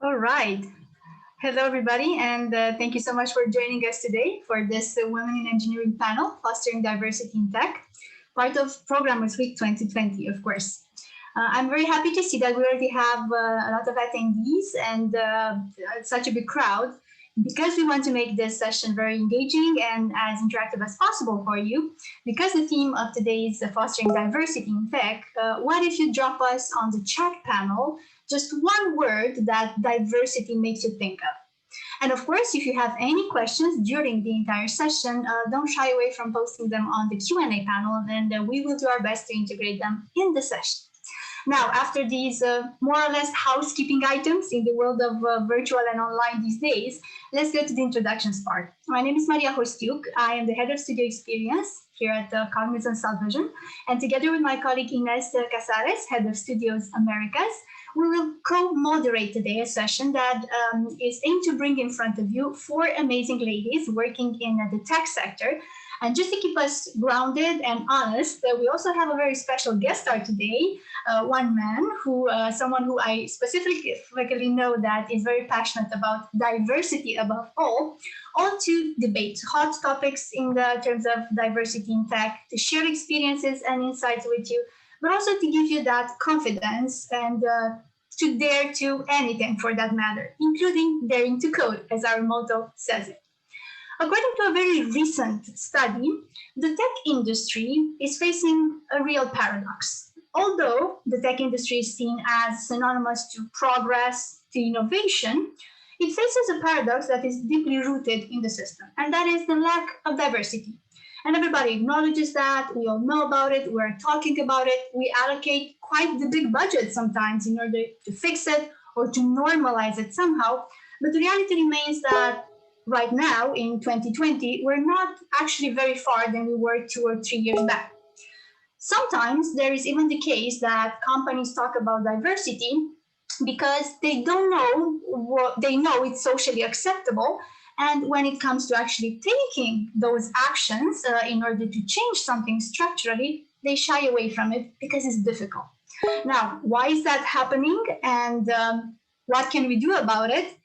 All right. Hello, everybody, and thank you so much for joining us today for this Women in Engineering panel, Fostering Diversity in Tech, part of Programmers Week 2020, of course. I'm very happy to see that we already have a lot of attendees and such a big crowd because we want to make this session very engaging and as interactive as possible for you. Because the theme of today's Fostering Diversity in Tech, what if you drop us on the chat panel just one word that diversity makes you think of? And of course, if you have any questions during the entire session, don't shy away from posting them on the Q&A panel, and we will do our best to integrate them in the session. Now, after these more or less housekeeping items in the world of virtual and online these days, let's go to the introductions part. My name is Maria Hostiuk. I am the head of studio experience here at Cognizant Vision, and together with my colleague Ines Casares, head of Studios Americas, we will co-moderate today a session that is aimed to bring in front of you four amazing ladies working in the tech sector. And just to keep us grounded and honest, we also have a very special guest star today, one man someone who I specifically know that is very passionate about diversity above all to debate hot topics in the terms of diversity in tech, to share experiences and insights with you, but also to give you that confidence and to dare to anything for that matter, including daring to code, as our motto says it. According to a very recent study, the tech industry is facing a real paradox. Although the tech industry is seen as synonymous to progress, to innovation, it faces a paradox that is deeply rooted in the system, and that is the lack of diversity. And everybody acknowledges that, we all know about it, we're talking about it, we allocate quite the big budget sometimes in order to fix it or to normalize it somehow. But the reality remains that right now in 2020, we're not actually very far than we were 2 or 3 years back. Sometimes there is even the case that companies talk about diversity because they don't know they know it's socially acceptable. And when it comes to actually taking those actions in order to change something structurally, they shy away from it because it's difficult. Now, why is that happening? And what can we do about it?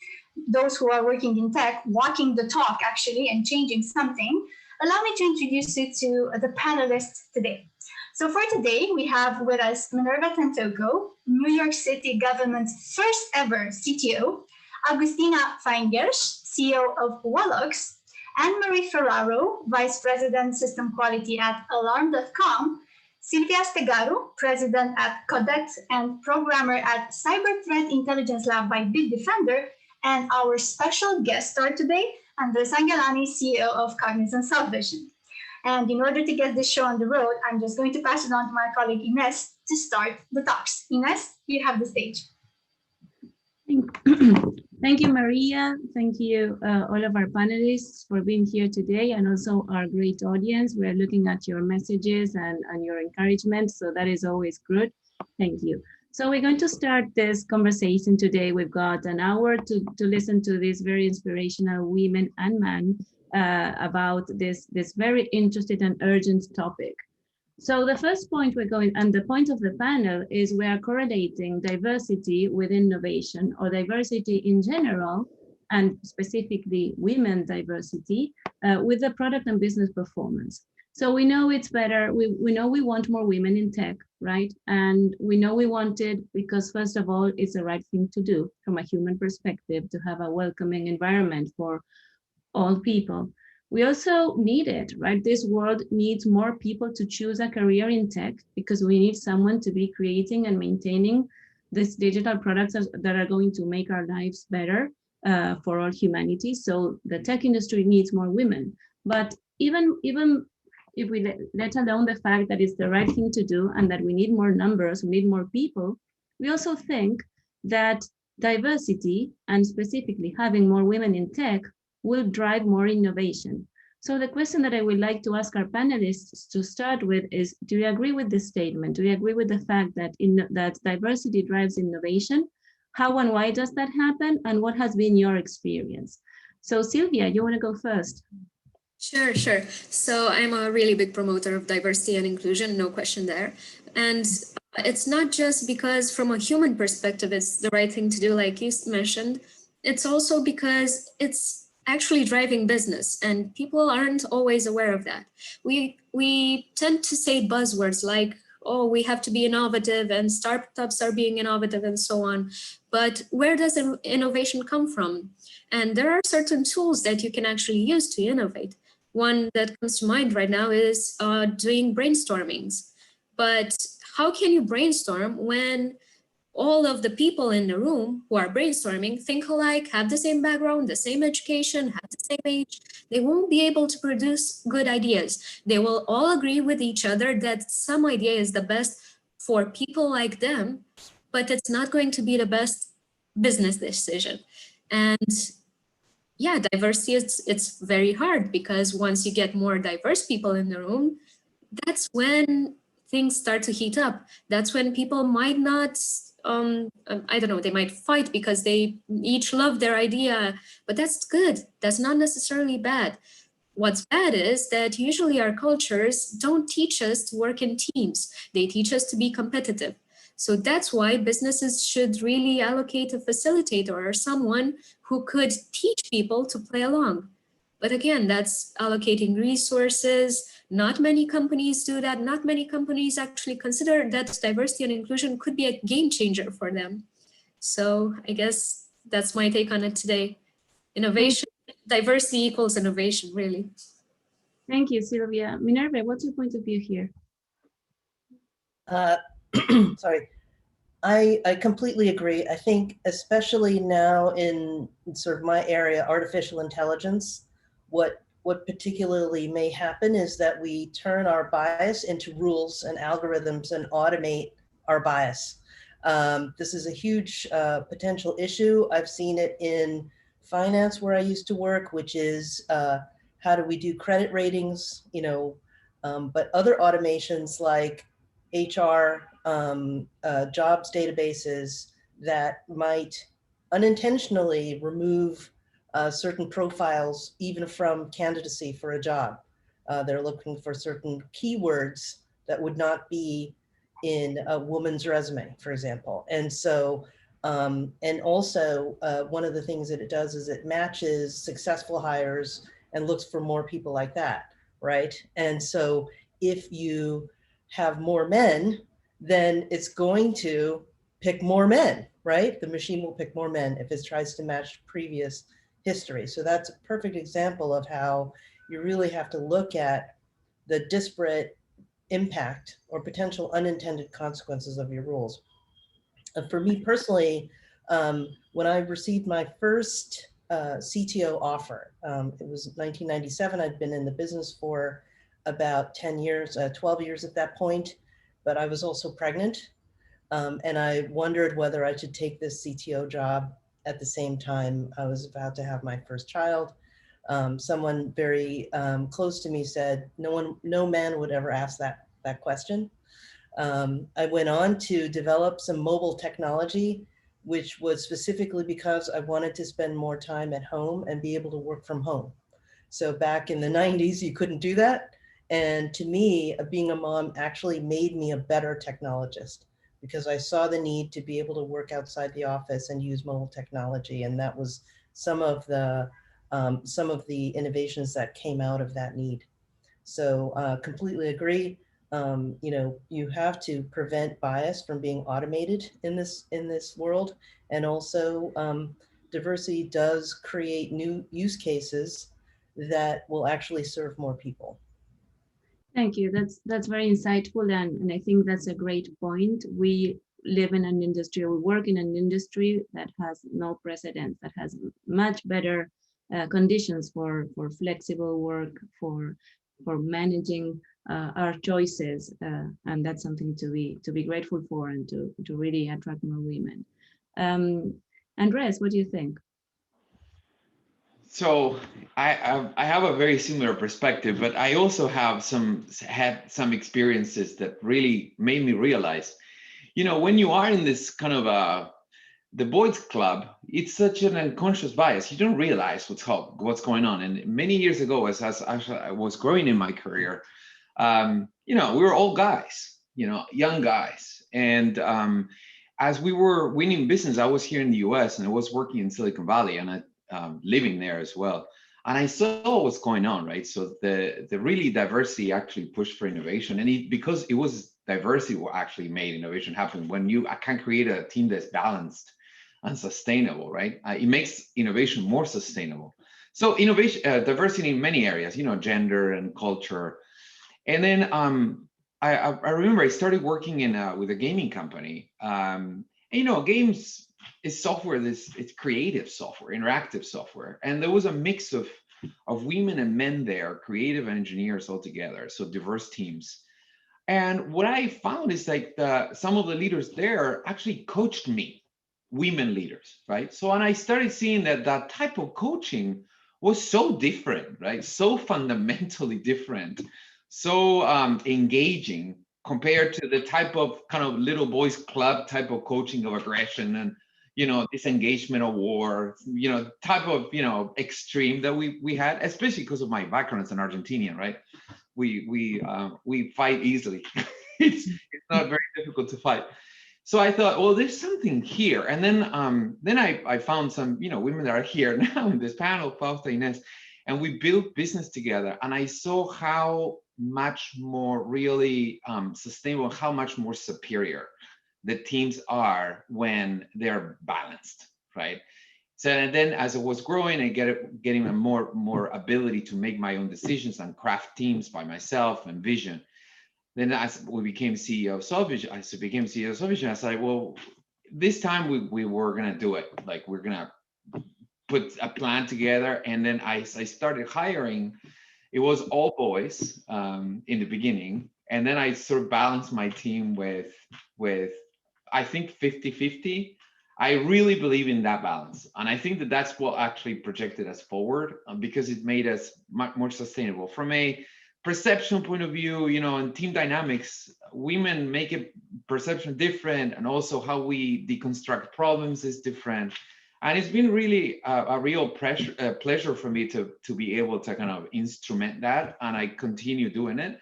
Those who are working in tech, walking the talk actually and changing something, allow me to introduce you to the panelists today. So for today, we have with us Minerva Tantoko, New York City government's first ever CTO, Agustina Feingersh, CEO of Wallux, Anne-Marie Ferraro, Vice President System Quality at Alarm.com, Silvia Stegaro, President at Codet and Programmer at Cyber Threat Intelligence Lab by Bitdefender, and our special guest star today, Andres Angelani, CEO of Cognizant Vision. And in order to get this show on the road, I'm just going to pass it on to my colleague Ines to start the talks. Ines, you have the stage. Thank you, Maria. Thank you, all of our panelists for being here today, and also our great audience. We're looking at your messages and your encouragement, so that is always good. Thank you. So we're going to start this conversation today. We've got an hour to listen to these very inspirational women and men about this very interesting and urgent topic. So the first point we're going, and the point of the panel is we are correlating diversity with innovation, or diversity in general, and specifically women diversity, with the product and business performance. So we know it's better, we know we want more women in tech, right? And we know we want it because, first of all, it's the right thing to do from a human perspective, to have a welcoming environment for all people. We also need it, right? This world needs more people to choose a career in tech because we need someone to be creating and maintaining these digital products that are going to make our lives better for all humanity. So the tech industry needs more women. But even if we let alone the fact that it's the right thing to do and that we need more numbers, we need more people, we also think that diversity, and specifically having more women in tech, will drive more innovation. So the question that I would like to ask our panelists to start with is, do you agree with this statement? Do you agree with the fact that that diversity drives innovation? How and why does that happen? And what has been your experience? So Sylvia, you want to go first? Sure. So I'm a really big promoter of diversity and inclusion, no question there. And It's not just because from a human perspective, it's the right thing to do, like you mentioned. It's also because it's actually driving business and people aren't always aware of that. We tend to say buzzwords like, oh, we have to be innovative and startups are being innovative and so on. But where does innovation come from? And there are certain tools that you can actually use to innovate. One that comes to mind right now is doing brainstormings. But how can you brainstorm when all of the people in the room who are brainstorming think alike, have the same background, the same education, have the same age? They won't be able to produce good ideas. They will all agree with each other that some idea is the best for people like them, but it's not going to be the best business decision. And yeah, diversity, it's very hard because once you get more diverse people in the room, that's when things start to heat up. That's when people might not, I don't know, they might fight because they each love their idea, but that's good. That's not necessarily bad. What's bad is that usually our cultures don't teach us to work in teams. They teach us to be competitive. So that's why businesses should really allocate a facilitator or someone who could teach people to play along. But again, that's allocating resources. Not many companies do that. Not many companies actually consider that diversity and inclusion could be a game changer for them. So I guess that's my take on it today. Innovation, diversity equals innovation, really. Thank you, Sylvia. Minerva, what's your point of view here? Sorry, I completely agree. I think especially now in sort of my area, artificial intelligence, what particularly may happen is that we turn our bias into rules and algorithms and automate our bias. This is a huge potential issue. I've seen it in finance where I used to work, which is how do we do credit ratings, you know, but other automations like HR, jobs databases that might unintentionally remove certain profiles even from candidacy for a job. They're looking for certain keywords that would not be in a woman's resume, for example. And so, and also one of the things that it does is it matches successful hires and looks for more people like that, right? And so if you have more men, then it's going to pick more men, right? The machine will pick more men if it tries to match previous history. So that's a perfect example of how you really have to look at the disparate impact or potential unintended consequences of your rules. And for me personally, when I received my first CTO offer, it was 1997. I'd been in the business for about 10 years, 12 years at that point, but I was also pregnant. And I wondered whether I should take this CTO job at the same time I was about to have my first child. Someone very close to me said, no man would ever ask that question. I went on to develop some mobile technology, which was specifically because I wanted to spend more time at home and be able to work from home. So back in the 90s, you couldn't do that. And to me, being a mom actually made me a better technologist because I saw the need to be able to work outside the office and use mobile technology. And that was some of the innovations that came out of that need. So completely agree. You know, you have to prevent bias from being automated in this world. And also diversity does create new use cases that will actually serve more people. Thank you. That's very insightful, and I think that's a great point. We live in an industry, we work in an industry that has no precedent, that has much better conditions for flexible work, for managing our choices, and that's something to be grateful for and to really attract more women. Andres, what do you think? So I have a very similar perspective, but I also had some experiences that really made me realize, you know, when you are in this kind of the boys club, it's such an unconscious bias. You don't realize what's going on. And many years ago, as I was growing in my career, you know, we were all guys. young guys. And as we were winning business, I was here in the US and I was working in Silicon Valley, and I living there as well. And I saw what's going on, right? So the really diversity actually pushed for innovation, and because it was diversity what actually made innovation happen. When you can create a team that's balanced and sustainable, right? It makes innovation more sustainable. So innovation, diversity in many areas, gender and culture. And then I remember I started working with a gaming company. And, games is software. It's creative software, interactive software, and there was a mix of women and men there, creative engineers all together, so diverse teams. And what I found is like some of the leaders there actually coached me, women leaders, right? So, and I started seeing that type of coaching was so different, right? So fundamentally different, so engaging compared to the type of kind of little boys club type of coaching of aggression and disengagement of war, type of extreme that we had, especially because of my background as an Argentinian, right? We fight easily. it's not very difficult to fight. So I thought, well, there's something here. And then I found some women that are here now in this panel, Fausta, Inés, and we built business together. And I saw how much more really sustainable, how much more superior the teams are when they're balanced, right? So, and then as I was growing and getting a more ability to make my own decisions and craft teams by myself and vision, then as we became CEO of Solvision, I was like, well, this time we were gonna do it. Like, we're gonna put a plan together. And then I started hiring. It was all boys in the beginning. And then I sort of balanced my team with I think 50-50. I really believe in that balance. And I think that's what actually projected us forward, because it made us much more sustainable. From a perception point of view, and team dynamics, women make a perception different, and also how we deconstruct problems is different. And it's been really a real pleasure for me to be able to kind of instrument that, and I continue doing it.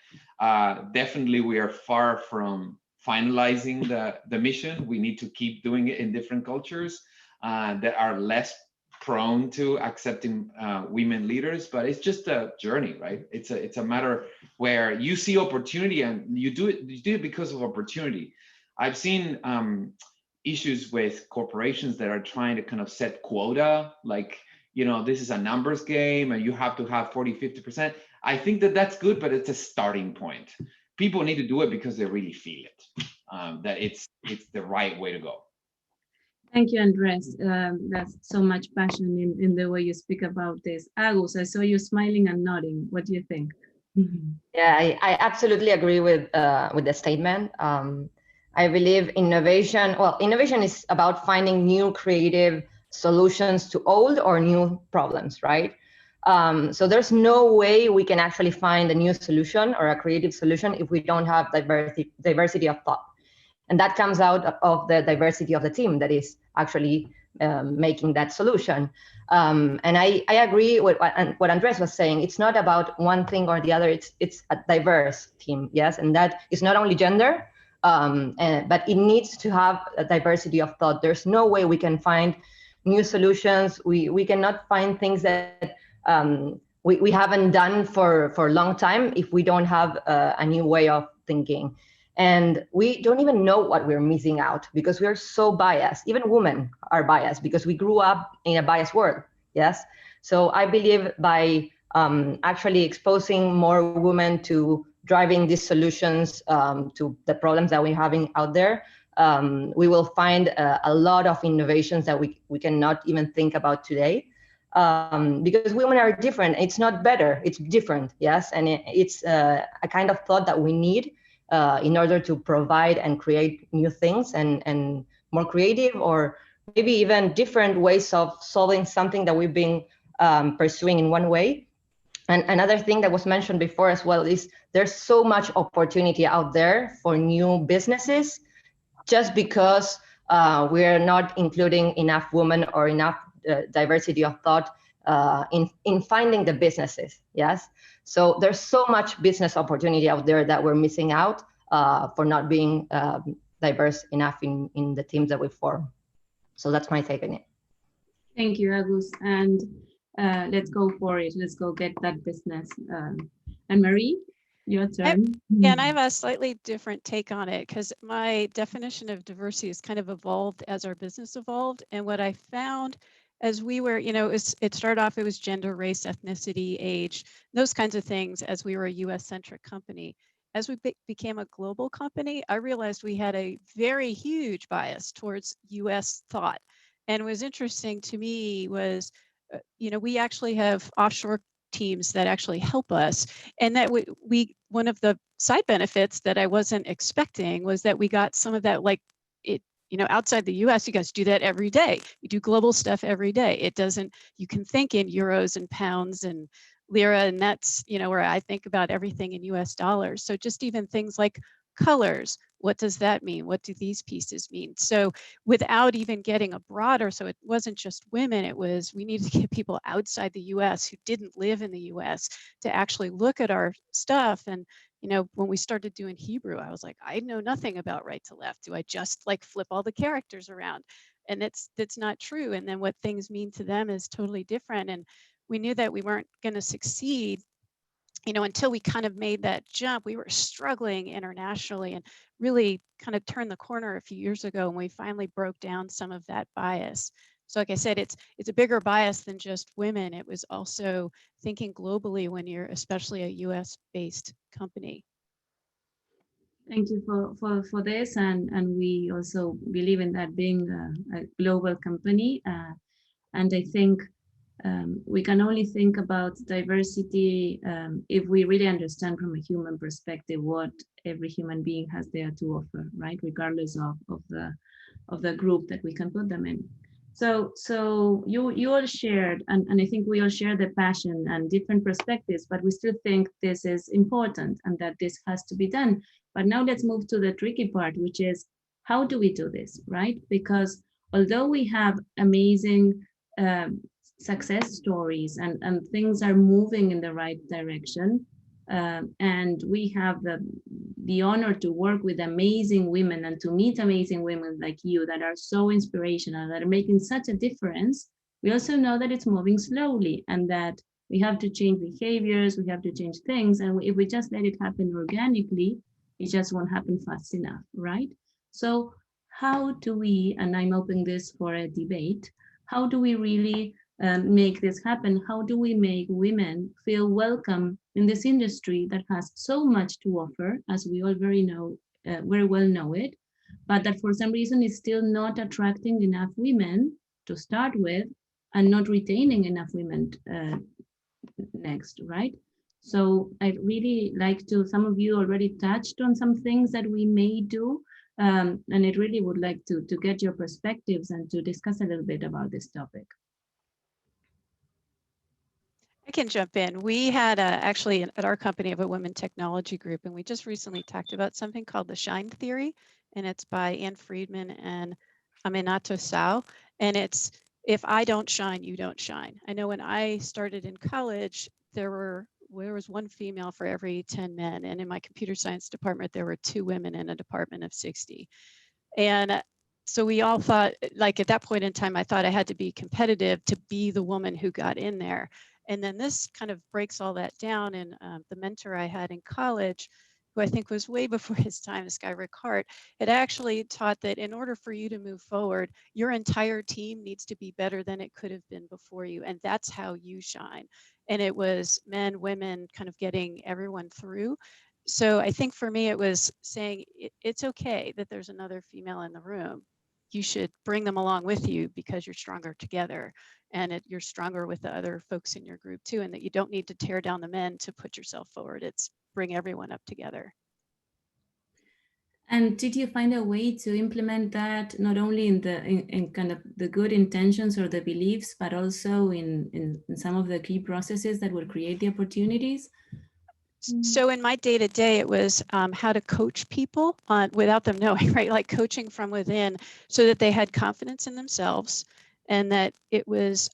Definitely, we are far from finalizing the mission. We need to keep doing it in different cultures that are less prone to accepting women leaders, but it's just a journey, right? It's a matter where you see opportunity and you do it because of opportunity. I've seen issues with corporations that are trying to kind of set quota, like, this is a numbers game and you have to have 40-50%. I think that's good, but it's a starting point. People need to do it because they really feel it, that it's the right way to go. Thank you, Andres. That's so much passion in the way you speak about this. Agus, I saw you smiling and nodding. What do you think? Yeah, I absolutely agree with the statement. I believe innovation is about finding new creative solutions to old or new problems, right? So there's no way we can actually find a new solution or a creative solution if we don't have diversity of thought. And that comes out of the diversity of the team that is actually making that solution. And I agree with what Andres was saying. It's not about one thing or the other. It's a diverse team, yes? And that is not only gender, but it needs to have a diversity of thought. There's no way we can find new solutions. We cannot find things that we haven't done for a long time if we don't have a new way of thinking. And we don't even know what we're missing out because we are so biased. Even women are biased because we grew up in a biased world, yes? So I believe by actually exposing more women to driving these solutions to the problems that we're having out there, we will find a lot of innovations that we cannot even think about today. Because women are different. It's not better, it's different, yes? And it's a kind of thought that we need in order to provide and create new things and more creative or maybe even different ways of solving something that we've been pursuing in one way. And another thing that was mentioned before as well is there's so much opportunity out there for new businesses just because we're not including enough women or enough diversity of thought in finding the businesses, yes? So there's so much business opportunity out there that we're missing out for not being diverse enough in the teams that we form. So that's my take on it. Thank you, Agus. And let's go for it. Let's go get that business. And Marie, your turn. Yeah, and I have a slightly different take on it because my definition of diversity has kind of evolved as our business evolved. And what I found as we were, it started off, it was gender, race, ethnicity, age, those kinds of things as we were a US centric company. As we became a global company, I realized we had a very huge bias towards US thought. And what was interesting to me was, we actually have offshore teams that actually help us. And that we one of the side benefits that I wasn't expecting was that we got some of that, like it, outside the US, you guys do that every day. You do global stuff every day. It doesn't, you can think in euros and pounds and lira, and that's, where I think about everything in US dollars. So just even things like colors, what does that mean? What do these pieces mean? So without even getting a broader, so it wasn't just women, it was, we needed to get people outside the US who didn't live in the US to actually look at our stuff. And, when we started doing Hebrew, I was like, I know nothing about right to left. Do I just like flip all the characters around? And that's not true. And then what things mean to them is totally different. And we knew that we weren't going to succeed until we kind of made that jump. We were struggling internationally and really kind of turned the corner a few years ago, and we finally broke down some of that bias. So like I said, it's a bigger bias than just women. It was also thinking globally when you're especially a US based company. Thank you for this, and we also believe in that being a global company, and I think we can only think about diversity if we really understand from a human perspective what every human being has there to offer, right? Regardless of the group that we can put them in. So you all shared, and I think we all share the passion and different perspectives, but we still think this is important and that this has to be done. But now let's move to the tricky part, which is how do we do this, right? Because although we have amazing success stories and things are moving in the right direction, and we have the honor to work with amazing women and to meet amazing women like you that are so inspirational, that are making such a difference. We also know that it's moving slowly and that we have to change behaviors, we have to change things, and if we just let it happen organically, it just won't happen fast enough, right? So how do we, and I'm opening this for a debate, how do we really make this happen? How do we make women feel welcome in this industry that has so much to offer, as we all very well know it, but that for some reason is still not attracting enough women to start with and not retaining enough women next, right? So I'd really like to, some of you already touched on some things that we may do, and I really would like to get your perspectives and to discuss a little bit about this topic. I can jump in. We had actually at our company of a women technology group, and we just recently talked about something called the Shine Theory, and it's by Ann Friedman and Aminato Sao. And it's, if I don't shine, you don't shine. I know when I started in college, there was one female for every 10 men. And in my computer science department, there were 2 women in a department of 60. And so we all thought, like at that point in time, I thought I had to be competitive to be the woman who got in there. And then this kind of breaks all that down. And the mentor I had in college, who I think was way before his time, this guy Rick Hart, had actually taught that in order for you to move forward, your entire team needs to be better than it could have been before you. And that's how you shine. And it was men, women, kind of getting everyone through. So I think for me, it was saying it's okay that there's another female in the room. You should bring them along with you because you're stronger together, and you're stronger with the other folks in your group too, and that you don't need to tear down the men to put yourself forward. It's bring everyone up together. And did you find a way to implement that not only in kind of the good intentions or the beliefs, but also in some of the key processes that will create the opportunities? So in my day-to-day, it was how to coach people without them knowing, right? Like coaching from within so that they had confidence in themselves, and that it was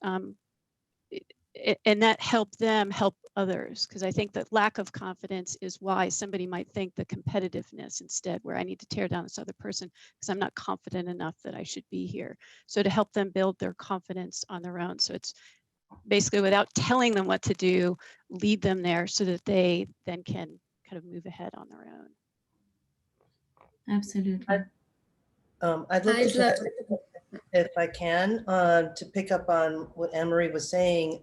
and that helped them help others, because I think that lack of confidence is why somebody might think the competitiveness instead, where I need to tear down this other person because I'm not confident enough that I should be here. So to help them build their confidence on their own. So it's basically, without telling them what to do, lead them there so that they then can kind of move ahead on their own. Absolutely. I'd like to try, if I can, to pick up on what Anne-Marie was saying.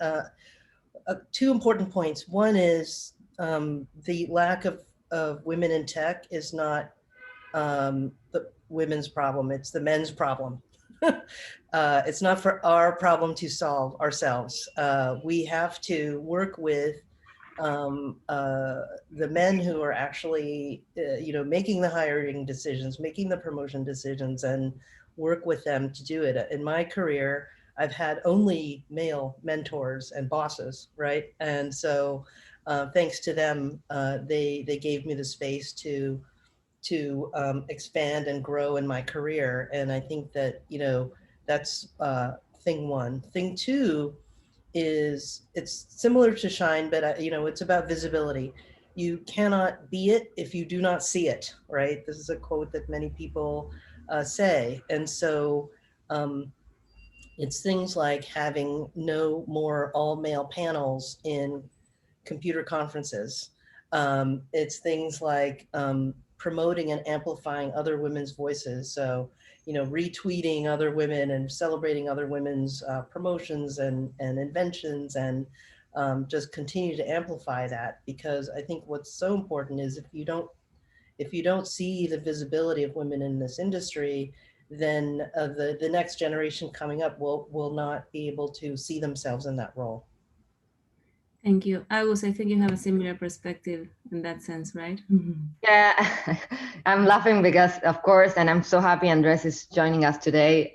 Two important points. One is the lack of women in tech is not the women's problem, it's the men's problem. It's not for our problem to solve ourselves. We have to work with the men who are actually, making the hiring decisions, making the promotion decisions, and work with them to do it. In my career, I've had only male mentors and bosses, right? And so thanks to them, they gave me the space to expand and grow in my career. And I think that, that's thing one. Thing two is, it's similar to Shine, but it's about visibility. You cannot be it if you do not see it, right? This is a quote that many people say. And so it's things like having no more all male panels in computer conferences. It's things like promoting and amplifying other women's voices. So, retweeting other women and celebrating other women's promotions and inventions, and just continue to amplify that, because I think what's so important is if you don't see the visibility of women in this industry, then the next generation coming up will not be able to see themselves in that role. Thank you. Agus, I think you have a similar perspective in that sense, right? Yeah, I'm laughing because, of course, and I'm so happy Andres is joining us today.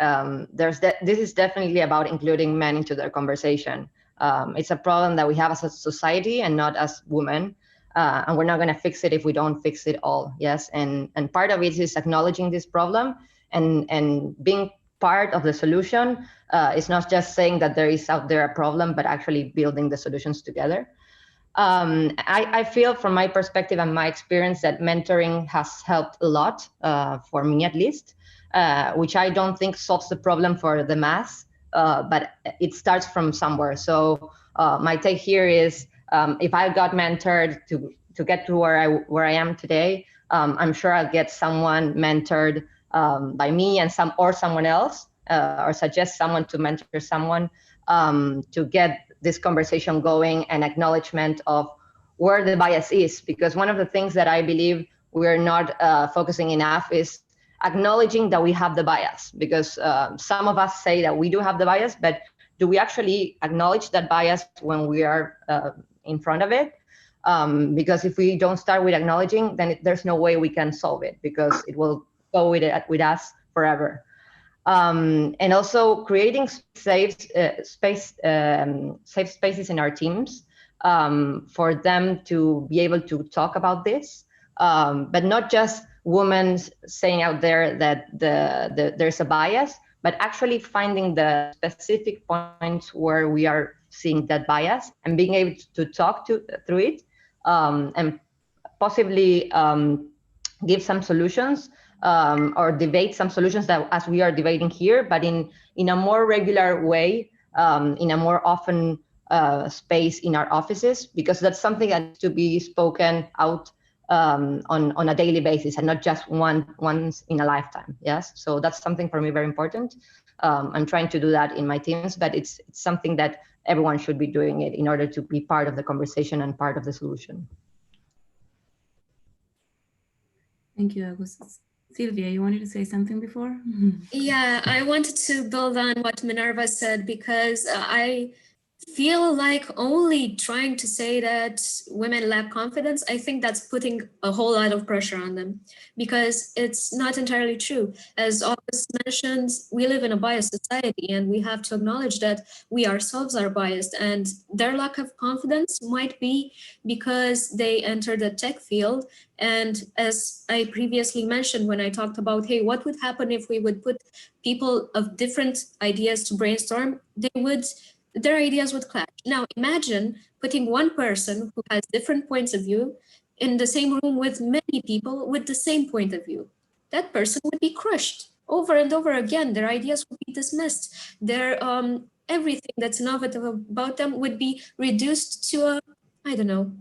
This is definitely about including men into their conversation. It's a problem that we have as a society and not as women. And we're not going to fix it if we don't fix it all. Yes, and part of it is acknowledging this problem and being part of the solution. It's not just saying that there is out there a problem, but actually building the solutions together. I feel from my perspective and my experience that mentoring has helped a lot, for me at least, which I don't think solves the problem for the mass, but it starts from somewhere. So my take here is, if I got mentored to get to where I am today, I'm sure I'll get someone mentored by me and someone else, or suggest someone to mentor someone, to get this conversation going and acknowledgement of where the bias is. Because one of the things that I believe we're not focusing enough is acknowledging that we have the bias, because some of us say that we do have the bias, but do we actually acknowledge that bias when we are in front of it? Because if we don't start with acknowledging, then there's no way we can solve it, because it will go with us forever. And also creating safe spaces in our teams for them to be able to talk about this, but not just women saying out there that there's a bias, but actually finding the specific points where we are seeing that bias and being able to talk through it, and possibly give some solutions, or debate some solutions that as we are debating here, but in a more regular way, in a more often space in our offices, because that's something that needs to be spoken out on a daily basis and not just once in a lifetime. Yes, so that's something for me very important. I'm trying to do that in my teams, but it's something that everyone should be doing it in order to be part of the conversation and part of the solution. Thank you, Agus. Sylvia, you wanted to say something before? Yeah, I wanted to build on what Minerva said, because I feel like only trying to say that women lack confidence, I think that's putting a whole lot of pressure on them, because it's not entirely true. As August mentioned, we live in a biased society, and we have to acknowledge that we ourselves are biased, and their lack of confidence might be because they entered the tech field. And as I previously mentioned, when I talked about, hey, what would happen if we would put people of different ideas to brainstorm, they would their ideas would clash. Now imagine putting one person who has different points of view in the same room with many people with the same point of view. That person would be crushed over and over again. Their ideas would be dismissed. Their everything that's innovative about them would be reduced to a, I don't know,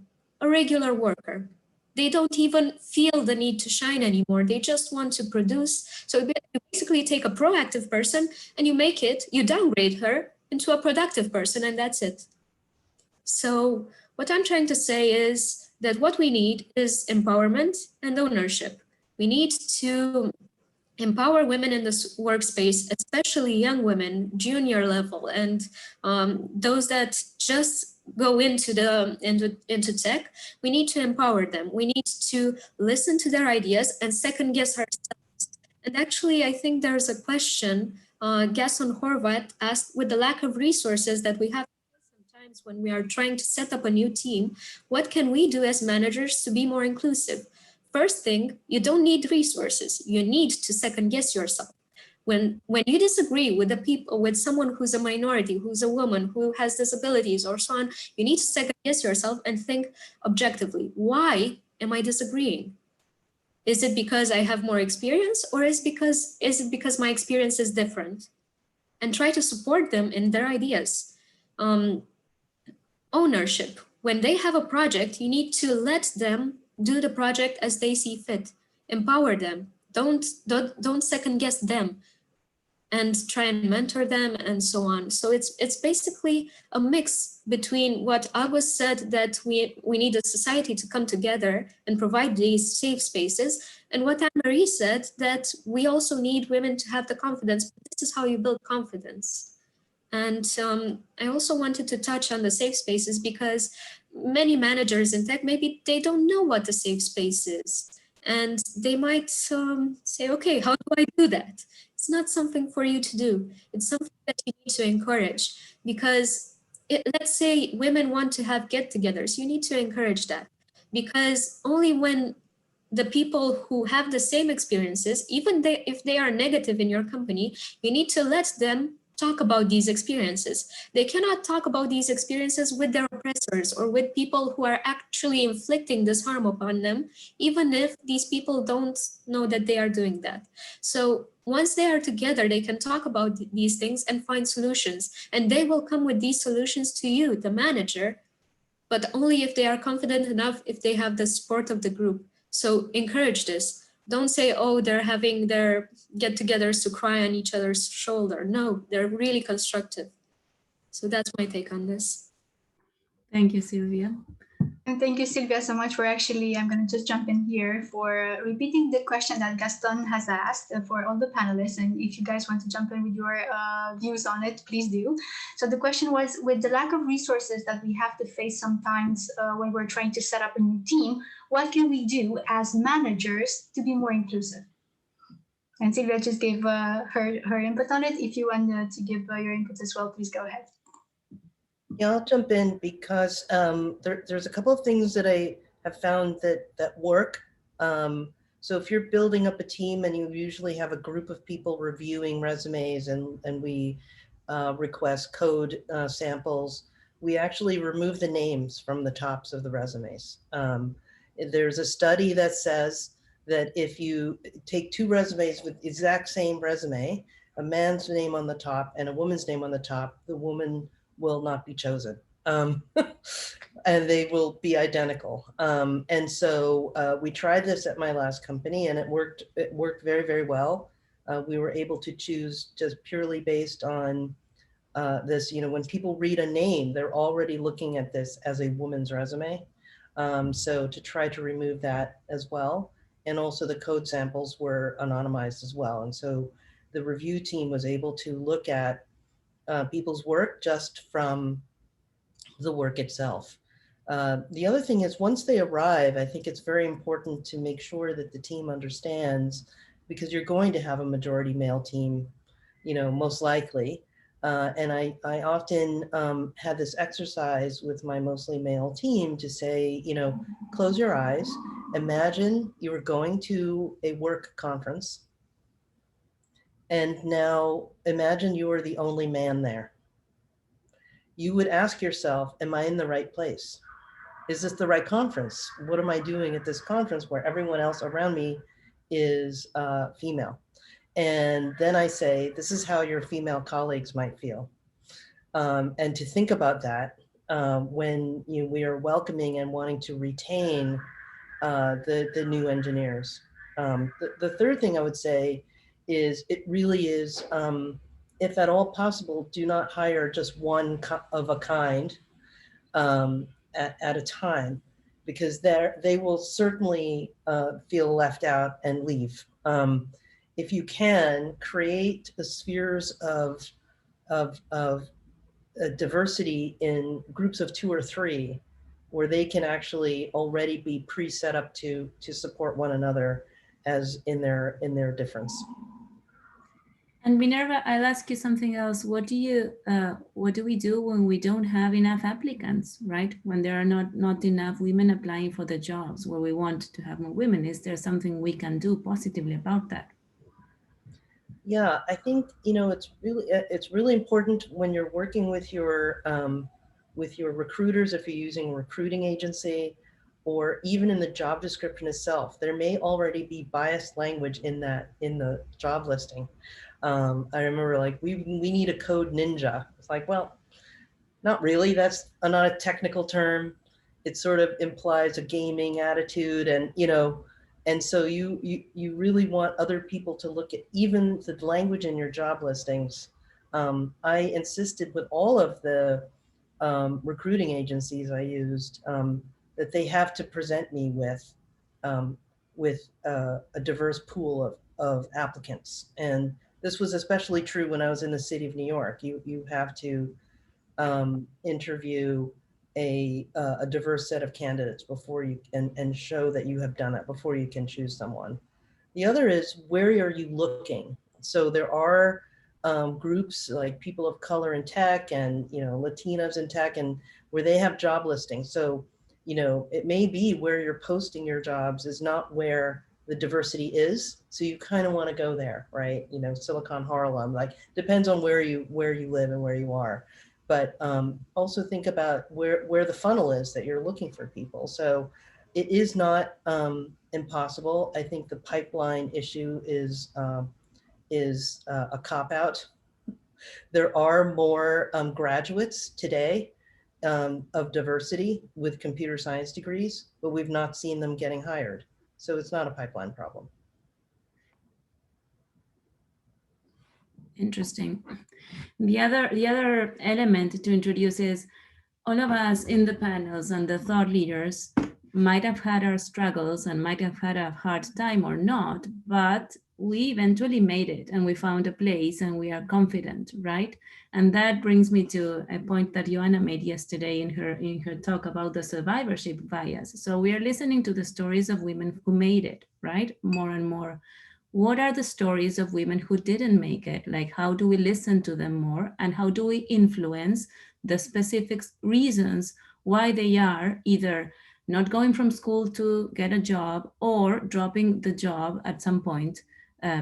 a regular worker. They don't even feel the need to shine anymore. They just want to produce. So you basically take a proactive person and you downgrade her into a productive person, and that's it. So what I'm trying to say is that what we need is empowerment and ownership. We need to empower women in this workspace, especially young women, junior level, and those that just go into tech. We need to empower them. We need to listen to their ideas and second guess ourselves. And actually, I think there's a question Gaston Horvat asked, with the lack of resources that we have sometimes when we are trying to set up a new team, what can we do as managers to be more inclusive? First thing, you don't need resources. You need to second guess yourself. When you disagree with with someone who's a minority, who's a woman, who has disabilities or so on, you need to second guess yourself and think objectively, why am I disagreeing? Is it because I have more experience, or is it because my experience is different? And try to support them in their ideas. Ownership. When they have a project, you need to let them do the project as they see fit. Empower them. Don't second guess them, and try and mentor them and so on. So it's basically a mix between what August said, that we need a society to come together and provide these safe spaces, and what Anne-Marie said, that we also need women to have the confidence. This is how you build confidence. And I also wanted to touch on the safe spaces, because many managers in tech, maybe they don't know what the safe space is. And they might say, okay, how do I do that? It's not something for you to do. It's something that you need to encourage, because let's say women want to have get-togethers. You need to encourage that, because only when the people who have the same experiences, even if they are negative in your company, you need to let them talk about these experiences. They cannot talk about these experiences with their oppressors or with people who are actually inflicting this harm upon them, even if these people don't know that they are doing that. So once they are together, they can talk about these things and find solutions, and they will come with these solutions to you, the manager, but only if they are confident enough, if they have the support of the group. So encourage this. Don't say, oh, they're having their get-togethers to cry on each other's shoulder. No, they're really constructive. So that's my take on this. Thank you, Sylvia. And thank you, Sylvia, so much for I'm going to just jump in here for repeating the question that Gaston has asked for all the panelists. And if you guys want to jump in with your views on it, please do. So the question was, with the lack of resources that we have to face sometimes when we're trying to set up a new team, what can we do as managers to be more inclusive? And Sylvia just gave her input on it. If you want to give your input as well, please go ahead. Yeah, I'll jump in, because there's a couple of things that I have found that work. So if you're building up a team and you usually have a group of people reviewing resumes, and we request code samples, we actually remove the names from the tops of the resumes. There's a study that says that if you take two resumes with the exact same resume, a man's name on the top and a woman's name on the top, the woman will not be chosen, and they will be identical. And so we tried this at my last company, and it worked very, very well. We were able to choose just purely based on this. When people read a name, they're already looking at this as a woman's resume. So to try to remove that as well. And also the code samples were anonymized as well. And so the review team was able to look at people's work just from the work itself. The other thing is, once they arrive, I think it's very important to make sure that the team understands, because you're going to have a majority male team, most likely. And I often have this exercise with my mostly male team to say, close your eyes, imagine you were going to a work conference, and now imagine you are the only man there. you would ask yourself, am I in the right place? Is this the right conference? What am I doing at this conference where everyone else around me is female? And then I say, this is how your female colleagues might feel. And to think about that when we are welcoming and wanting to retain the new engineers. The third thing I would say is it really is, if at all possible, do not hire just one of a kind at a time, because they will certainly feel left out and leave. If you can create spheres of diversity in groups of 2 or 3, where they can actually already be pre-set up to support one another as in their difference. And Minerva, I'll ask you something else. What do we do when we don't have enough applicants, right? When there are not enough women applying for the jobs where we want to have more women? Is there something we can do positively about that? Yeah, I think it's really important when you're working with your recruiters, if you're using a recruiting agency, or even in the job description itself, there may already be biased language in the job listing. I remember like we need a code ninja. It's like, well, not really. That's not a technical term. It sort of implies a gaming attitude, and so you really want other people to look at even the language in your job listings. I insisted with all of the recruiting agencies I used that they have to present me with a diverse pool of applicants. And this was especially true when I was in the city of New York. You have to interview a diverse set of candidates before you and show that you have done it before you can choose someone. The other is, where are you looking? So there are groups like people of color in tech and Latinos in tech, and where they have job listings. So it may be where you're posting your jobs is not where the diversity is. So you kind of want to go there, right? Silicon Harlem, like depends on where you live and where you are. But also think about where the funnel is that you're looking for people. So it is not impossible. I think the pipeline issue is a cop-out. There are more graduates today of diversity with computer science degrees, but we've not seen them getting hired. So it's not a pipeline problem. Interesting. The other element to introduce is all of us in the panels and the thought leaders might have had our struggles and might have had a hard time or not, but we eventually made it and we found a place and we are confident, right? And that brings me to a point that Joanna made yesterday in her talk about the survivorship bias. So we are listening to the stories of women who made it, right? More and more. What are the stories of women who didn't make it? Like, how do we listen to them more? And how do we influence the specific reasons why they are either not going from school to get a job or dropping the job at some point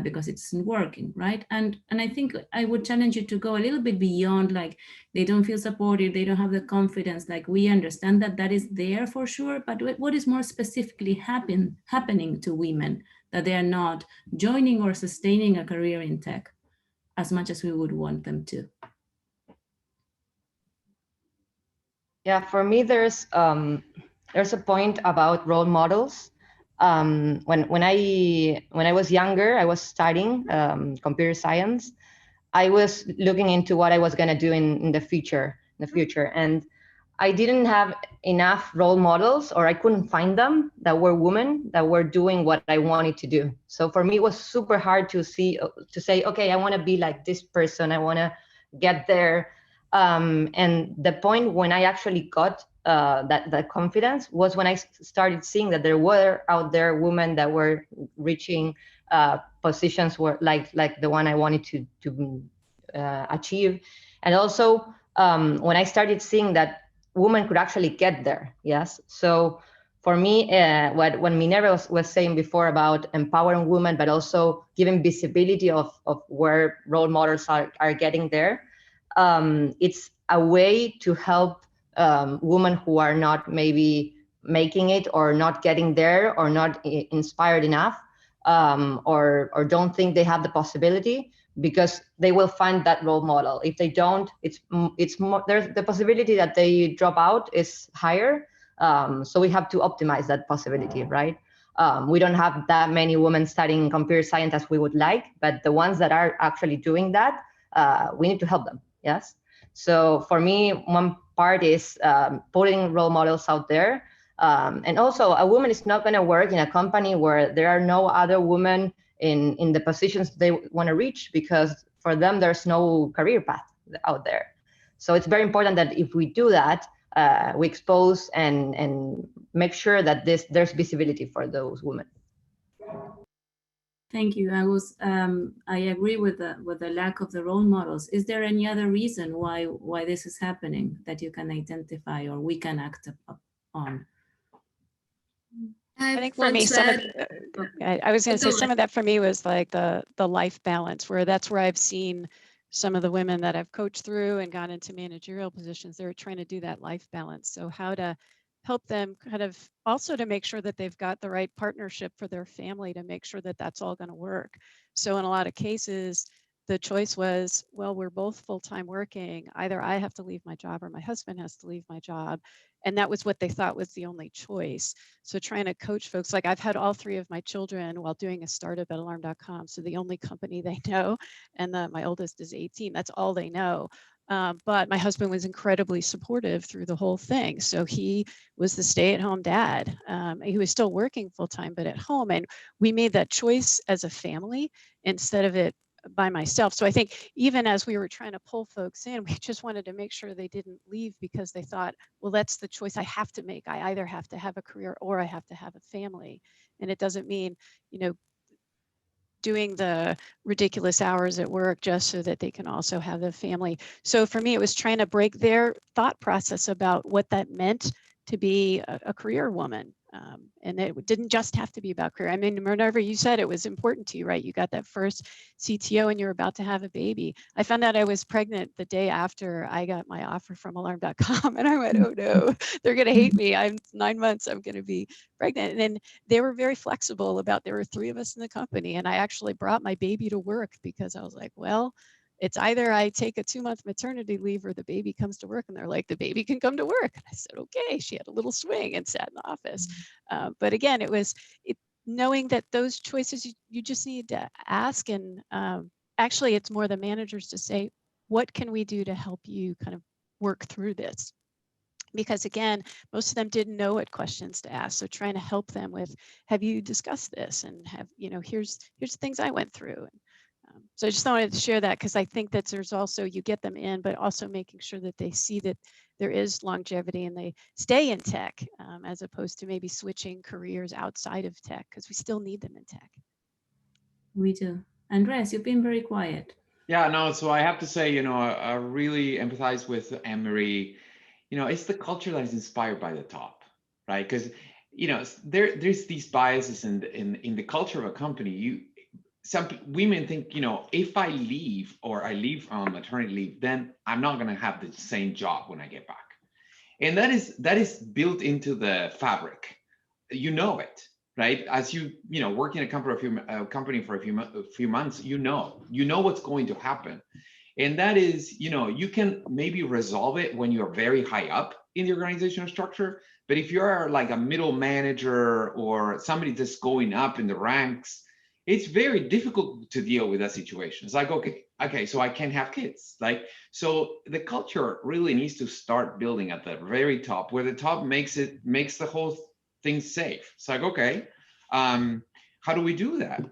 because it isn't working, right? And I think I would challenge you to go a little bit beyond, like, they don't feel supported, they don't have the confidence. Like, we understand that is there for sure, but what is more specifically happening to women that they are not joining or sustaining a career in tech as much as we would want them to? Yeah, for me, there's a point about role models. When I was younger, I was studying computer science. I was looking into what I was going to do in the future, and I didn't have enough role models, or I couldn't find them, that were women that were doing what I wanted to do. So for me, it was super hard to say, okay, I want to be like this person. I want to get there. And the point when I actually got that confidence was when I started seeing that there were out there women that were reaching positions where like the one I wanted to achieve. And also when I started seeing that women could actually get there. Yes. So for me, when Minerva was saying before about empowering women, but also giving visibility of where role models are getting there, it's a way to help women who are not maybe making it or not getting there or not inspired enough, or don't think they have the possibility, because they will find that role model. If they don't, it's more, there's the possibility that they drop out is higher. So we have to optimize that possibility, right? We don't have that many women studying computer science as we would like, but the ones that are actually doing that, we need to help them. Yes. So for me, one part is putting role models out there. And also, a woman is not going to work in a company where there are no other women in the positions they want to reach, because for them, there's no career path out there. So it's very important that if we do that, we expose and make sure that there's visibility for those women. Thank you. I agree with the lack of the role models. Is there any other reason why this is happening that you can identify or we can act on? I think for me, I was going to say some of that for me was like the life balance, where that's where I've seen some of the women that I've coached through and got into managerial positions. They're trying to do that life balance. So how to help them kind of also to make sure that they've got the right partnership for their family to make sure that that's all going to work. So in a lot of cases, the choice was, well, we're both full-time working. Either I have to leave my job or my husband has to leave my job. And that was what they thought was the only choice. So trying to coach folks, like I've had all three of my children while doing a startup at alarm.com. So the only company they know, and my oldest is 18, that's all they know. But my husband was incredibly supportive through the whole thing. So he was the stay-at-home dad. He was still working full-time, but at home. And we made that choice as a family instead of it by myself. So I think even as we were trying to pull folks in, we just wanted to make sure they didn't leave because they thought, well, that's the choice I have to make. I either have to have a career or I have to have a family. And it doesn't mean, doing the ridiculous hours at work just so that they can also have a family. So for me, it was trying to break their thought process about what that meant to be a career woman. And it didn't just have to be about career. I mean, whenever you said it was important to you, right? You got that first CTO and you're about to have a baby. I found out I was pregnant the day after I got my offer from alarm.com. And I went, oh no, they're going to hate me. I'm 9 months, I'm going to be pregnant. And then they were very flexible about, there were 3 of us in the company. And I actually brought my baby to work because I was like, well, it's either I take a 2-month maternity leave or the baby comes to work. And they're like, the baby can come to work. And I said, okay. She had a little swing and sat in the office. But again, it was knowing that those choices you just need to ask. And actually, it's more the managers to say, what can we do to help you kind of work through this? Because again, most of them didn't know what questions to ask. So trying to help them with, have you discussed this? And have, here's the things I went through. So I just wanted to share that because I think that there's also, you get them in, but also making sure that they see that there is longevity and they stay in tech as opposed to maybe switching careers outside of tech, because we still need them in tech. We do. Andres, you've been very quiet. Yeah, no, so I have to say, I really empathize with Anne-Marie. It's the culture that is inspired by the top, right? Because, there's these biases in the culture of a company. Some women think, if I leave or I leave on maternity leave, then I'm not going to have the same job when I get back. And that is built into the fabric. It, right? As you work in a company for a few months, you know what's going to happen. And that is, you can maybe resolve it when you're very high up in the organizational structure. But if you're like a middle manager or somebody just going up in the ranks, it's very difficult to deal with that situation. It's like, okay, so I can't have kids. So the culture really needs to start building at the very top, where the top makes the whole thing safe. It's like, okay, how do we do that?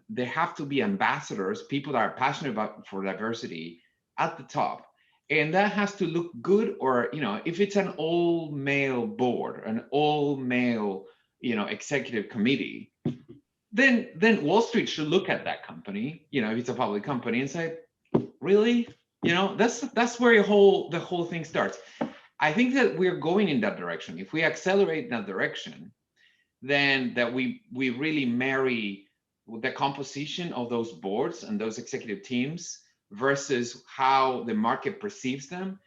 There have to be ambassadors, people that are passionate for diversity at the top. And that has to look good, or, if it's an all male board, an all male, executive committee, then Wall Street should look at that company, if it's a public company, and say, really, that's where the whole thing starts. I think that we're going in that direction. If we accelerate in that direction, then that we really marry the composition of those boards and those executive teams versus how the market perceives them,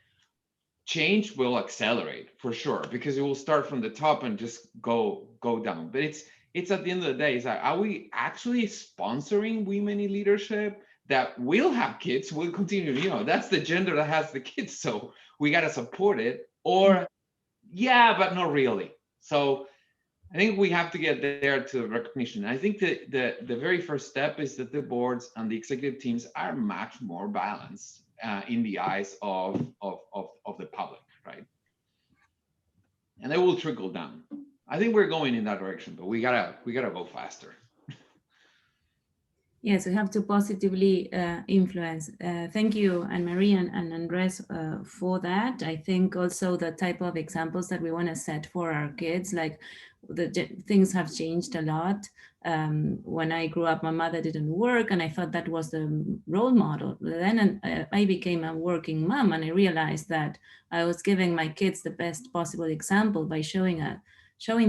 change will accelerate for sure, because it will start from the top and just go down. But it's at the end of the day, it's like, are we actually sponsoring women in leadership that will have kids, will continue, that's the gender that has the kids, so we got to support it? Or yeah, but not really. So I think we have to get there to recognition. I think that the very first step is that the boards and the executive teams are much more balanced in the eyes of the public, right? And they will trickle down. I think we're going in that direction, but we gotta go faster. Yes, we have to positively influence. Thank you, Anne-Marie and Andres, for that. I think also the type of examples that we want to set for our kids, like things have changed a lot. When I grew up, my mother didn't work, and I thought that was the role model. Then I became a working mom, and I realized that I was giving my kids the best possible example by showing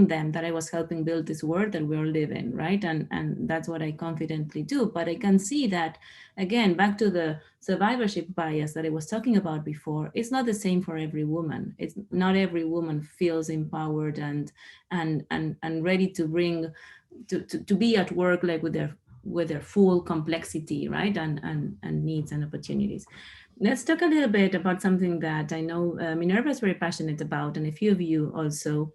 them that I was helping build this world that we're living, right? And that's what I confidently do. But I can see that, again, back to the survivorship bias that I was talking about before, it's not the same for every woman. It's not every woman feels empowered and ready to bring, to be at work like with their full complexity, right? And needs and opportunities. Let's talk a little bit about something that I know Minerva is very passionate about, and a few of you also.